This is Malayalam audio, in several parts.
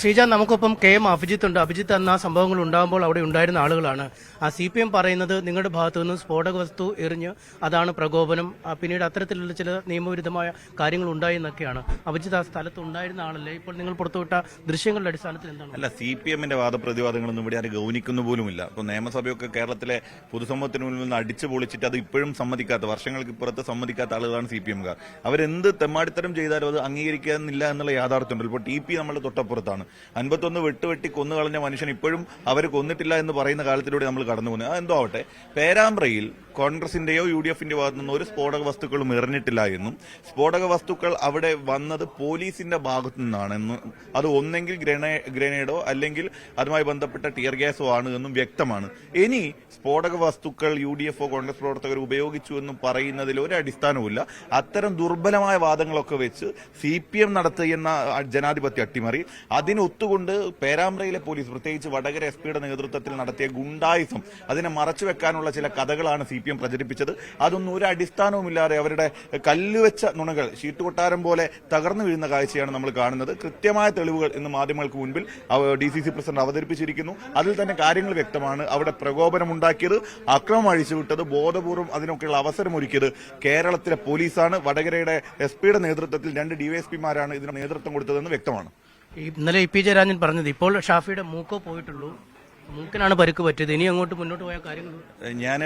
ശ്രീജ, നമുക്കൊപ്പം കെ എം അഭിജിത്ത് ഉണ്ട്. അഭിജിത്ത് അന്ന് ആ സംഭവങ്ങൾ ഉണ്ടാകുമ്പോൾ അവിടെ ഉണ്ടായിരുന്ന ആളുകളാണ്. CPM പറയുന്നത് നിങ്ങളുടെ ഭാഗത്തു നിന്ന് സ്ഫോടക വസ്തു എറിഞ്ഞ് അതാണ് പ്രകോപനം, പിന്നീട് അത്തരത്തിലുള്ള ചില നിയമവിരുദ്ധമായ കാര്യങ്ങൾ ഉണ്ടായി എന്നൊക്കെയാണ്. അഭിജിത്ത് ആ സ്ഥലത്ത് ഉണ്ടായിരുന്ന ആളല്ലേ? ഇപ്പോൾ നിങ്ങൾ പുറത്തുവിട്ട ദൃശ്യങ്ങളുടെ അടിസ്ഥാനത്തിൽ എന്താണ്? അല്ല, CPMന്റെ വാദപ്രതിവാദങ്ങളൊന്നും ഇവിടെ ആരും ഗൗനിക്കുന്നു പോലുമില്ല. ഇപ്പോൾ നിയമസഭയൊക്കെ കേരളത്തിലെ പൊതുസമൂഹത്തിന് മുന്നിൽ നിന്ന് അടിച്ചു പൊളിച്ചിട്ട് അത് ഇപ്പോഴും സമ്മതിക്കാത്ത, വർഷങ്ങൾക്ക് ഇപ്പുറത്ത് സമ്മതിക്കാത്ത ആളുകളാണ് CPMകാർ. അവരെന്ത് തെമ്മാടിത്തരം ചെയ്താലും അത് അംഗീകരിക്കുന്നില്ല എന്നുള്ള യാഥാർത്ഥ്യമുണ്ട്. ഇപ്പോൾ TP നമ്മുടെ തൊട്ടപ്പുറത്താണ്. 51 വെട്ടി കൊന്നുകളഞ്ഞ മനുഷ്യൻ ഇപ്പോഴും അവർ കൊന്നിട്ടില്ല എന്ന് പറയുന്ന കാലത്തിലൂടെ നമ്മൾ കടന്നു പോകുന്നത്. അതെന്തോ ആവട്ടെ, പേരാമ്പ്രയിൽ കോൺഗ്രസിന്റെയോ UDFന്റെ ഭാഗത്തു നിന്ന് ഒരു സ്ഫോടക വസ്തുക്കളും എറിഞ്ഞിട്ടില്ല എന്നും സ്ഫോടക വസ്തുക്കൾ അവിടെ വന്നത് പോലീസിന്റെ ഭാഗത്തു നിന്നാണെന്നും അത് ഒന്നെങ്കിൽ ഗ്രനേഡോ അല്ലെങ്കിൽ അതുമായി ബന്ധപ്പെട്ട ടിയർ ഗ്യാസോ ആണ് എന്നും വ്യക്തമാണ്. ഇനി സ്ഫോടക വസ്തുക്കൾ UDFO കോൺഗ്രസ് പ്രവർത്തകർ ഉപയോഗിച്ചു എന്നും പറയുന്നതിൽ ഒരു അടിസ്ഥാനവുമില്ല. അത്തരം ദുർബലമായ വാദങ്ങളൊക്കെ വെച്ച് CPM നടത്തുന്ന ജനാധിപത്യ അട്ടിമറി അതിനൊത്തുകൊണ്ട് പേരാമ്പ്രയിലെ പോലീസ്, പ്രത്യേകിച്ച് വടകര SPയുടെ നേതൃത്വത്തിൽ നടത്തിയ ഗുണ്ടായിസം, അതിനെ മറച്ചുവെക്കാനുള്ള ചില കഥകളാണ് CPM പ്രചരിപ്പിച്ചത്. അതൊന്നും ഒരു അടിസ്ഥാനവുമില്ലാതെ അവരുടെ കല്ലുവെച്ച നുണകൾ ഷീട്ടുകൊട്ടാരം പോലെ തകർന്നു വീഴുന്ന കാഴ്ചയാണ് നമ്മൾ കാണുന്നത്. കൃത്യമായ തെളിവുകൾ ഇന്ന് മാധ്യമങ്ങൾക്ക് മുൻപിൽ DCC പ്രസിഡന്റ് അവതരിപ്പിച്ചിരിക്കുന്നു. അതിൽ തന്നെ കാര്യങ്ങൾ വ്യക്തമാണ്. അവിടെ പ്രകോപനം ഉണ്ടാക്കിയത്, അക്രമം അഴിച്ചുവിട്ടത്, ബോധപൂർവ്വം അതിനൊക്കെയുള്ള അവസരമൊരുക്കിയത് കേരളത്തിലെ പോലീസാണ്. വടകരയുടെ SPയുടെ നേതൃത്വത്തിൽ 2 DYSPമാരാണ് ഇതിന് നേതൃത്വം കൊടുത്തതെന്ന് വ്യക്തമാണ്. ഇന്നലെ EP ജയരാജൻ പറഞ്ഞത് ഇപ്പോൾ ഷാഫിയുടെ മൂക്കോ പോയിട്ടുള്ളൂ, മൂക്കിനാണ് പരിക്ക് പറ്റിയത്, ഇനി അങ്ങോട്ട് മുന്നോട്ട് പോയ കാര്യങ്ങൾ. ഞാൻ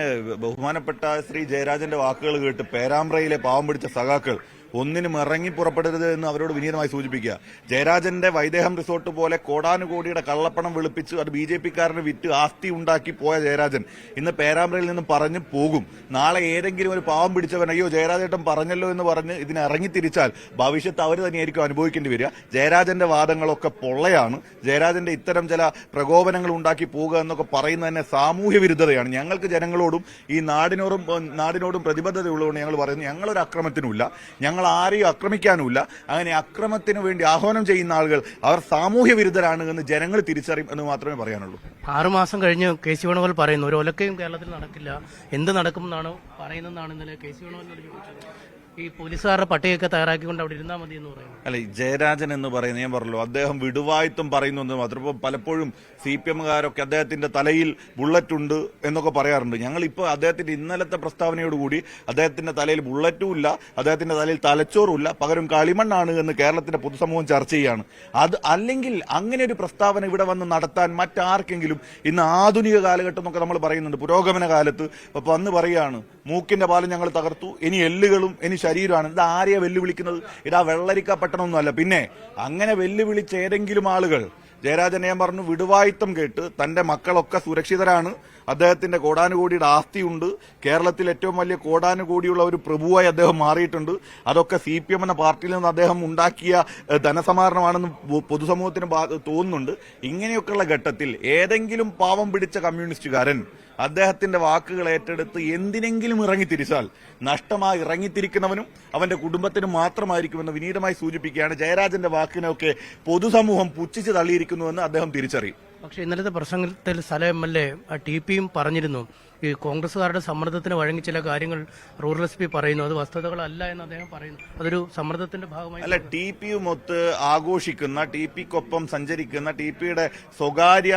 ബഹുമാനപ്പെട്ട ശ്രീ ജയരാജന്റെ വാക്കുകൾ കേട്ട് പേരാമ്പ്രയിലെ പാവം പിടിച്ച സഖാക്കൾ ഒന്നിനും ഇറങ്ങി പുറപ്പെടരുത് എന്ന് അവരോട് വിനീതമായി സൂചിപ്പിക്കുക. ജയരാജന്റെ വൈദേഹം റിസോർട്ട് പോലെ കോടാനുകോടിയുടെ കള്ളപ്പണം വെളുപ്പിച്ച് അത് BJPക്കാരന് വിറ്റ് ആസ്തി ഉണ്ടാക്കി പോയ ജയരാജൻ ഇന്ന് പേരാമ്പ്രയിൽ നിന്ന് പറഞ്ഞു പോകും. നാളെ ഏതെങ്കിലും ഒരു പാവം പിടിച്ചവൻ അയ്യോ ജയരാജേട്ടൻ പറഞ്ഞല്ലോ എന്ന് പറഞ്ഞ് ഇതിനെ ഇറങ്ങി തിരിച്ചാൽ ഭവിഷ്യത്ത് അവർ തന്നെയായിരിക്കും അനുഭവിക്കേണ്ടി വരിക. ജയരാജന്റെ വാദങ്ങളൊക്കെ പൊള്ളയാണ്. ജയരാജന്റെ ഇത്തരം ചില പ്രകോപനങ്ങൾ ഉണ്ടാക്കി പോകുക എന്നൊക്കെ പറയുന്നത് തന്നെ സാമൂഹ്യ വിരുദ്ധതയാണ്. ഞങ്ങൾക്ക് ജനങ്ങളോടും ഈ നാടിനോടും പ്രതിബദ്ധതയുള്ളതുകൊണ്ട് ഞങ്ങൾ പറയുന്നു, ഞങ്ങളൊരു അക്രമത്തിനുമില്ല, ഞങ്ങൾ ആരെയും ആക്രമിക്കാനുമില്ല. അങ്ങനെ അക്രമത്തിനു വേണ്ടി ആഹ്വാനം ചെയ്യുന്ന ആളുകൾ അവർ സാമൂഹ്യ വിരുദ്ധരാണ് എന്ന് ജനങ്ങൾ തിരിച്ചറിയും എന്ന് മാത്രമേ പറയാനുള്ളൂ. 6 മാസം കഴിഞ്ഞ് KC വേണുഗോപാൽ പറയുന്നു ഒരു ഒലക്കയും കേരളത്തിൽ നടക്കില്ല, എന്ത് നടക്കുമെന്നാണ് പറയുന്നതെന്നാണ് ഇന്നലെ KC വേണുഗോപാൽ ചോദിച്ചത്. ഈ പോലീസുകാരുടെ പട്ടികയൊക്കെ തയ്യാറാക്കിക്കൊണ്ട് അവിടെ ഇരുന്നാൽ മതി എന്ന് പറയുന്നു. അല്ല, ജയരാജൻ എന്ന് പറയുന്നത് ഞാൻ പറഞ്ഞല്ലോ, അദ്ദേഹം വിടുവായത്വം പറയുന്നു എന്ന് മാത്രം. ഇപ്പം പലപ്പോഴും CPMകാരൊക്കെ അദ്ദേഹത്തിന്റെ തലയിൽ ബുള്ളറ്റ് ഉണ്ട് എന്നൊക്കെ പറയാറുണ്ട്. ഞങ്ങളിപ്പോൾ അദ്ദേഹത്തിന്റെ ഇന്നലത്തെ പ്രസ്താവനയോടുകൂടി അദ്ദേഹത്തിന്റെ തലയിൽ ബുള്ളറ്റും ഇല്ല, അദ്ദേഹത്തിന്റെ തലയിൽ തലച്ചോറും ഇല്ല, പകരം കളിമണ്ണാണ് എന്ന് കേരളത്തിന്റെ പൊതുസമൂഹം ചർച്ച ചെയ്യാണ്. അത് അല്ലെങ്കിൽ അങ്ങനെ ഒരു പ്രസ്താവന ഇവിടെ വന്ന് നടത്താൻ മറ്റാർക്കെങ്കിലും ഇന്ന് ആധുനിക കാലഘട്ടം എന്നൊക്കെ നമ്മൾ പറയുന്നുണ്ട്, പുരോഗമന കാലത്ത് അപ്പൊ അന്ന് പറയാണ് മൂക്കിന്റെ പാലം ഞങ്ങൾ തകർത്തു, ഇനി എല്ലുകളും ഇനി ശരീരമാണ്. ഇത് ആരെയാ വെല്ലുവിളിക്കുന്നത്? ഇതാ വെള്ളരിക്ക പട്ടണമൊന്നുമല്ല. പിന്നെ അങ്ങനെ വെല്ലുവിളിച്ച ഏതെങ്കിലും ആളുകൾ, ജയരാജൻ ഞാൻ പറഞ്ഞു, വിടുവായിത്തം കേട്ട് തന്റെ മക്കളൊക്കെ സുരക്ഷിതരാണ്, അദ്ദേഹത്തിന്റെ കോടാനുകോടിയുടെ ആസ്തിയുണ്ട്, കേരളത്തിൽ ഏറ്റവും വലിയ കോടാനുകോടിയുള്ള ഒരു പ്രഭുവായി അദ്ദേഹം മാറിയിട്ടുണ്ട്, അതൊക്കെ CPM എന്ന പാർട്ടിയിൽ നിന്ന് അദ്ദേഹം ഉണ്ടാക്കിയ ധനസമാഹരണമാണെന്ന് പൊതുസമൂഹത്തിന് തോന്നുന്നുണ്ട്. ഇങ്ങനെയൊക്കെയുള്ള ഘട്ടത്തിൽ ഏതെങ്കിലും പാവം പിടിച്ച കമ്മ്യൂണിസ്റ്റുകാരൻ അദ്ദേഹത്തിന്റെ വാക്കുകൾ ഏറ്റെടുത്ത് എന്തിനെങ്കിലും ഇറങ്ങിത്തിരിച്ചാൽ നഷ്ടമായി ഇറങ്ങിത്തിരിക്കുന്നവനും അവന്റെ കുടുംബത്തിനും മാത്രമായിരിക്കുമെന്ന് വിനീതമായി സൂചിപ്പിക്കുകയാണ്. ജയരാജന്റെ വാക്കിനൊക്കെ പൊതുസമൂഹം പുച്ഛിച്ച് തള്ളിയിരിക്കുന്നുവെന്ന് അദ്ദേഹം തിരിച്ചറിയും. പക്ഷേ ഇന്നലത്തെ പ്രസംഗത്തിൽ സ്ഥലം MLA TPയും പറഞ്ഞിരുന്നു, ഈ കോൺഗ്രസുകാരുടെ സമ്മർദ്ദത്തിന് വഴങ്ങി ചില കാര്യങ്ങൾ റൂറൽ SP പറയുന്നു, അത് വസ്തുതകളല്ല എന്ന് അദ്ദേഹം പറയുന്നു. അതൊരു സമ്മർദ്ദത്തിന്റെ ഭാഗമായി അല്ല, TPയുമൊത്ത് ആഘോഷിക്കുന്ന, TPക്കൊപ്പം സഞ്ചരിക്കുന്ന, TPയുടെ സ്വകാര്യ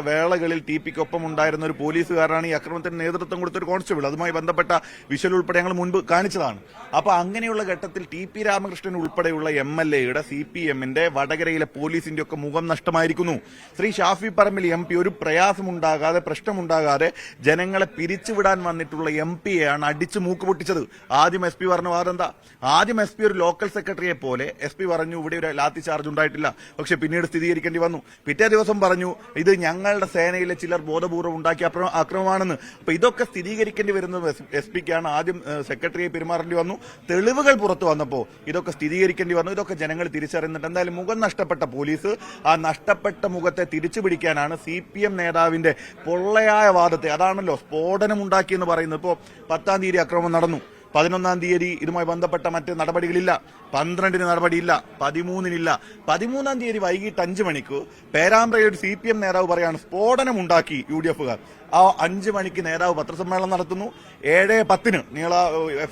വേളകളിൽ TPക്കൊപ്പം ഉണ്ടായിരുന്ന ഒരു പോലീസുകാരനാണ് ഈ അക്രമത്തിന് നേതൃത്വം കൊടുത്തൊരു കോൺസ്റ്റബിൾ. അതുമായി ബന്ധപ്പെട്ട വിഷ്വൽ ഉൾപ്പെടെ ഞങ്ങൾ മുൻപ് കാണിച്ചതാണ്. അപ്പൊ അങ്ങനെയുള്ള ഘട്ടത്തിൽ TP രാമകൃഷ്ണൻ ഉൾപ്പെടെയുള്ള MLAയുടെ CPMന്റെ വടകരയിലെ പോലീസിന്റെ ഒക്കെ മുഖം നഷ്ടമായിരിക്കുന്നു. ശ്രീ ഷാഫി പറമ്പിൽ MP ഒരു പ്രയാസമുണ്ടാകാതെ, പ്രശ്നമുണ്ടാകാതെ ജനങ്ങളെ പിരിച്ചുവിടാൻ വന്നിട്ടുള്ള MPയെയാണ് അടിച്ചു മൂക്ക് പൊട്ടിച്ചത്. ആദ്യം SP പറഞ്ഞ വാദെന്താ? ആദ്യം SP ഒരു ലോക്കൽ സെക്രട്ടറിയെ പോലെ SP പറഞ്ഞു ഇവിടെ ഒരു ലാത്തി ചാർജ് ഉണ്ടായിട്ടില്ല, പക്ഷെ പിന്നീട് സ്ഥിരീകരിക്കേണ്ടി വന്നു. പിറ്റേ ദിവസം പറഞ്ഞു ഇത് ഞങ്ങളുടെ സേനയിലെ ചിലർ ബോധപൂർവ്വം ഉണ്ടാക്കിയ അക്രമമാണെന്ന്. അപ്പൊ ഇതൊക്കെ സ്ഥിരീകരിക്കേണ്ടി വരുന്നത് SP-ക്കാണ്. ആദ്യം സെക്രട്ടറിയെ പെരുമാറേണ്ടി വന്നു. തെളിവുകൾ പുറത്തു വന്നപ്പോൾ ഇതൊക്കെ സ്ഥിരീകരിക്കേണ്ടി വന്നു. ഇതൊക്കെ ജനങ്ങൾ തിരിച്ചറിയുന്നുണ്ട്. എന്തായാലും മുഖം നഷ്ടപ്പെട്ട പോലീസ് ആ നഷ്ടപ്പെട്ട മുഖത്തെ തിരിച്ചു പിടിക്കാനാണ് CPM നേതാവിന്റെ പൊള്ളയായ വാദത്തെ, അതാണല്ലോ സ്ഫോടനമുണ്ടാക്കിയെന്ന് പറയുന്നത്. ഇപ്പോൾ 10-ാം തീയതി അക്രമം നടന്നു, 11-ാം തീയതി ഇതുമായി ബന്ധപ്പെട്ട മറ്റ് നടപടികളില്ല, 12-ന് നടപടിയില്ല, 13-നില്ല. 13-ാം തീയതി വൈകിട്ട് 5 മണിക്ക് പേരാമ്പ്രയുടെ CPM നേതാവ് പറയാണ് സ്ഫോടനമുണ്ടാക്കി UDFകാർ. ആ 5 മണിക്ക് നേതാവ് പത്രസമ്മേളനം നടത്തുന്നു. 7:10 നിങ്ങൾ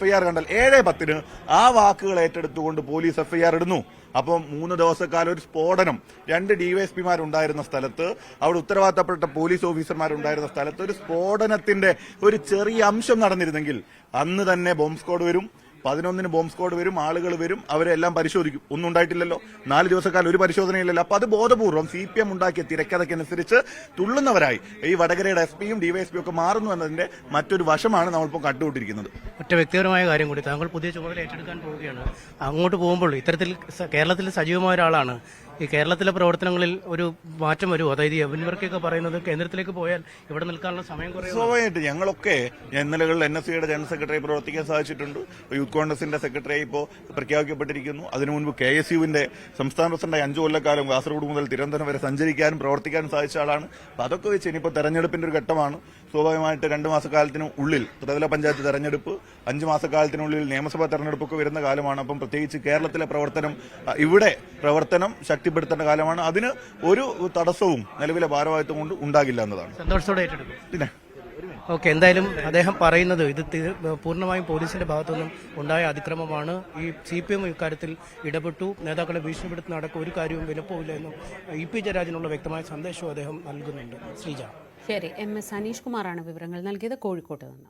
FIR കണ്ടാൽ 7:10 ആ വാക്കുകൾ ഏറ്റെടുത്തുകൊണ്ട് പോലീസ് FIR ഇടുന്നു. അപ്പം 3 ദിവസക്കാലം ഒരു സ്ഫോടനം, 2 DYSPമാരുണ്ടായിരുന്ന സ്ഥലത്ത്, അവിടെ ഉത്തരവാദിത്തപ്പെട്ട പോലീസ് ഓഫീസർമാരുണ്ടായിരുന്ന സ്ഥലത്ത് ഒരു സ്ഫോടനത്തിന്റെ ഒരു ചെറിയ അംശം നടന്നിരുന്നെങ്കിൽ അന്ന് തന്നെ ബോംബ് സ്ക്വാഡ് വരും, 11-ന് ബോംബ് സ്ക്വാഡ് വരും, ആളുകൾ വരും, അവരെല്ലാം പരിശോധിക്കും. ഒന്നും ഉണ്ടായിട്ടില്ലല്ലോ. 4 ദിവസക്കാലം ഒരു പരിശോധനയില്ലല്ലോ. അപ്പൊ അത് ബോധപൂർവ്വം CPM ഉണ്ടാക്കിയ തിരക്കഥയ്ക്കനുസരിച്ച് തുള്ളുന്നവരായി ഈ വടകരയുടെ SP-യും DYSP-യും ഒക്കെ മാറുന്നു എന്നതിന്റെ മറ്റൊരു വശമാണ് നമ്മളിപ്പോൾ കണ്ടുകൊണ്ടിരിക്കുന്നത്. ഒറ്റ വ്യക്തിപരമായ കാര്യം കൂടി, താങ്കൾ പുതിയ ചുമതല ഏറ്റെടുക്കാൻ പോവുകയാണ്. അങ്ങോട്ട് പോകുമ്പോൾ ഇത്തരത്തിൽ കേരളത്തിൽ സജീവമായ ഒരാളാണ്. ഈ കേരളത്തിലെ പ്രവർത്തനങ്ങളിൽ ഒരു മാറ്റം വരുമോ? അതായത് ഈ എവൻവർക്കൊക്കെ പറയുന്നത് കേന്ദ്രത്തിലേക്ക് പോയാൽ ഇവിടെ നിൽക്കാനുള്ള സമയം കുറയും. സ്വാഭാവികമായിട്ട് ഞങ്ങളൊക്കെ ഇന്നലകളിൽ NSCയുടെ ജനറൽ സെക്രട്ടറി പ്രവർത്തിക്കാൻ സാധിച്ചിട്ടുണ്ട്. യൂത്ത് കോൺഗ്രസിന്റെ സെക്രട്ടറി ഇപ്പോൾ പ്രഖ്യാപിക്കപ്പെട്ടിരിക്കുന്നു. അതിനു മുൻപ് KSUവിന്റെ സംസ്ഥാന പ്രസിഡന്റായി 5 കൊല്ലക്കാലം കാസർഗോഡ് മുതൽ തിരുവനന്തപുരം വരെ സഞ്ചരിക്കാനും പ്രവർത്തിക്കാനും സാധിച്ച ആളാണ്. അപ്പൊ അതൊക്കെ വെച്ച് ഇനിയിപ്പോൾ തെരഞ്ഞെടുപ്പിന്റെ ഒരു ഘട്ടമാണ്. സ്വാഭാവികമായിട്ട് 2 മാസക്കാലത്തിനു ഉള്ളിൽ ത്രിതല പഞ്ചായത്ത് തെരഞ്ഞെടുപ്പ്, 5 മാസക്കാലത്തിനുള്ളിൽ നിയമസഭാ തെരഞ്ഞെടുപ്പൊക്കെ വരുന്ന കാലമാണ്. അപ്പം പ്രത്യേകിച്ച് കേരളത്തിലെ പ്രവർത്തനം, ഇവിടെ പ്രവർത്തനം ശക്തിപ്പെടുത്തേണ്ട കാലമാണ്. അതിന് ഒരു തടസ്സവും നിലവിലെ ഭാരവാഹിത്വം കൊണ്ട് ഉണ്ടാകില്ല എന്നതാണ്. സന്തോഷത്തോടെ ഏറ്റെടുക്കും. പിന്നെ ഓക്കെ, എന്തായാലും അദ്ദേഹം പറയുന്നത് ഇത് പൂർണ്ണമായും പോലീസിന്റെ ഭാഗത്തുനിന്നും ഉണ്ടായ അതിക്രമമാണ്. ഈ CPM ഇക്കാര്യത്തിൽ ഇടപെട്ടു, നേതാക്കളെ ഭീഷണിപ്പെടുത്തുന്ന അടക്കം ഒരു കാര്യവും വിലപ്പോവില്ല എന്നും EP ജയരാജനുള്ള വ്യക്തമായ സന്ദേശവും അദ്ദേഹം നൽകുന്നുണ്ട്. ശ്രീജ. ശരി, MS അനീഷ് കുമാറാണ് വിവരങ്ങൾ നൽകിയത് കോഴിക്കോട്ട് നിന്ന്.